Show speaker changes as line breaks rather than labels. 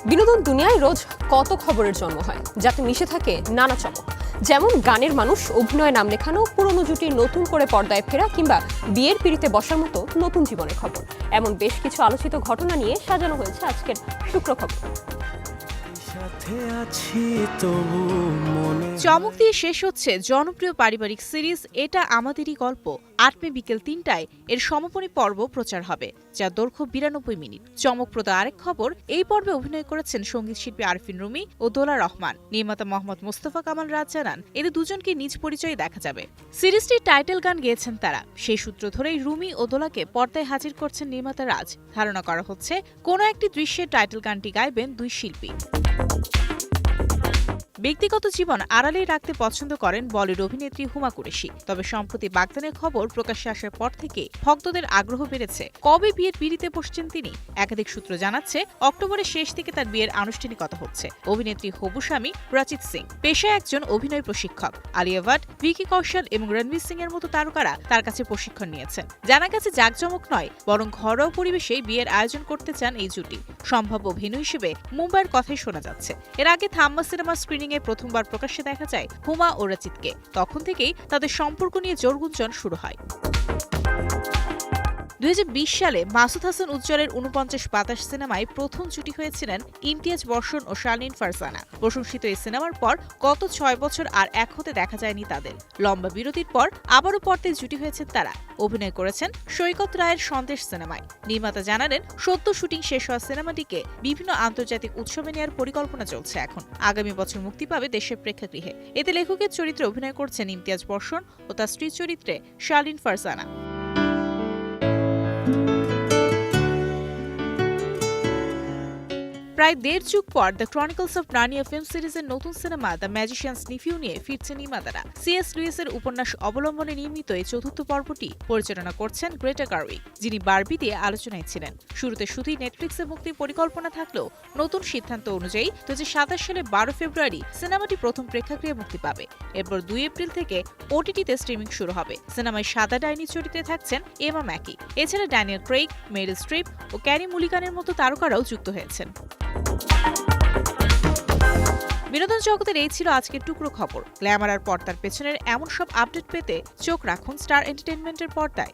বিনোদন দুনিয়ায় রোজ কত খবরের জন্ম হয়, যাতে মিশে থাকে নানা চমক। যেমন গানের মানুষ, অভিনয়ে নাম লেখানো, পুরনো জুটির নতুন করে পর্দায় ফেরা কিংবা বিয়ের পিঁড়িতে বসার মতো নতুন জীবনের খবর। এমন বেশ কিছু আলোচিত ঘটনা নিয়ে সাজানো হয়েছে আজকের শুক্র খবর।
চমক দিয়ে শেষ হচ্ছে জনপ্রিয় পারিবারিক সিরিজ এটা আমাদেরই গল্প। ৮ মে বিকেল ৩টায় এর সমাপনী পর্ব প্রচার হবে, যা দৈর্ঘ্য ৯২ মিনিট। চমকপ্রদ আরেক খবর, এই পর্বে অভিনয় করেছেন সঙ্গীত শিল্পী আরফিন রুমি ও দোলা রহমান। নির্মাতা মোহাম্মদ মোস্তফা কামাল রাজ জানান, এদের দুজনকে নিজ পরিচয়ে দেখা যাবে। সিরিজটির টাইটেল গান গেয়েছেন তারা। সেই সূত্র ধরেই রুমি ও দোলাকে পর্দায় হাজির করছেন নির্মাতা রাজ। ধারণা করা হচ্ছে কোনো একটি দৃশ্যের টাইটেল গানটি গাইবেন দুই শিল্পী। ব্যক্তিগত জীবন আড়ালেই রাখতে পছন্দ করেন বলিউড অভিনেত্রী হুমা কুরেশি। তবে সম্প্রতি বাগদানের খবর প্রকাশ্যে আসার পর থেকে ভক্তদের আগ্রহ বেড়েছে। কবে বিয়ের পিঁড়িতে বসছেন তিনি? একাধিক সূত্র জানাচ্ছে, অক্টোবরের শেষ থেকে তার বিয়ের আনুষ্ঠানিকতা হচ্ছে। অভিনেত্রী হবু স্বামী রাজিত সিং পেশায় একজন অভিনয় প্রশিক্ষক। আলিয়া ভাট, ভিকি কৌশল এবং রণবীর সিং এর মতো তারকারা তার কাছে প্রশিক্ষণ নিয়েছেন। জানা গেছে, জাঁকজমক নয় বরং ঘরোয়া পরিবেশেই বিয়ের আয়োজন করতে চান এই জুটি। সম্ভাব্য ভেন্যু হিসেবে মুম্বাইয়ের কথাই শোনা যাচ্ছে। এর আগে থাম্মা সিনেমা স্ক্রিনিং প্রথমবার প্রকাশ্যে দেখা যায় হুমা ও রাজিতকে। তখন থেকেই তাদের সম্পর্ক নিয়ে জোরগুঞ্জন শুরু হয়। ২০২০ সালে মাসুদ হাসান উজ্জ্বলের ৪৯ বাতাস সিনেমায় প্রথম জুটি হয়েছিলেন ইমতিয়াজ বর্ষণ ও শারলিন ফারজানা। প্রশংসিত এই সিনেমার পর গত ৬ বছর আর এক হতে দেখা যায়নি তাদের। লম্বা বিরতির পর আবারও পর্দায় জুটি হয়েছেন তারা। অভিনয় করেছেন সৈকত রায়ের সন্দেশ সিনেমায়। নির্মাতা জানালেন, সদ্য শুটিং শেষ হওয়া সিনেমাটিকে বিভিন্ন আন্তর্জাতিক উৎসবে নেওয়ার পরিকল্পনা চলছে এখন। আগামী বছর মুক্তি পাবে দেশের প্রেক্ষাগৃহে। এতে লেখকের চরিত্রে অভিনয় করছেন ইমতিয়াজ বর্ষণ ও তার স্ত্রীর চরিত্রে শারলিন ফারজানা। প্রায় ১.৫ যুগ পর the Chronicles of Narnia film সিরিজের নতুন সিনেমা দ্য ম্যাজিশিয়ানস নিফিউ নিয়ে ফিরছে নির্মাতারা। সিএস লুইসের উপন্যাস অবলম্বনে নির্মিত এই চতুর্থ পর্বটি পরিচালনা করছেন গ্রেটা গারউইক, যিনি বারবি দিয়ে আলোচনায় ছিলেন। শুরুতে শুধুই নেটফ্লিক্সে মুক্তির পরিকল্পনা থাকলেও নতুন সিদ্ধান্ত অনুযায়ী ২০২৭ সালে ১২ ফেব্রুয়ারি সিনেমাটি প্রথম প্রেক্ষাগৃহে মুক্তি পাবে। এরপর ২ এপ্রিল থেকে ওটিটিতে স্ট্রিমিং শুরু হবে। সিনেমায় সাদা ডাইনি চরিত্রে থাকছেন এমা ম্যাকি। এছাড়া ড্যানিয়েল ক্রেইগ, মেরিল স্ট্রিপ ও ক্যারি মুলিগানের মতো তারকারাও যুক্ত হয়েছেন। বিনোদন জগতের এই ছিল আজকের টুকরো খবর। গ্ল্যামার আর পর্দার পেছনের এমন সব আপডেট পেতে চোখ রাখুন স্টার এন্টারটেইনমেন্টের পর্দায়।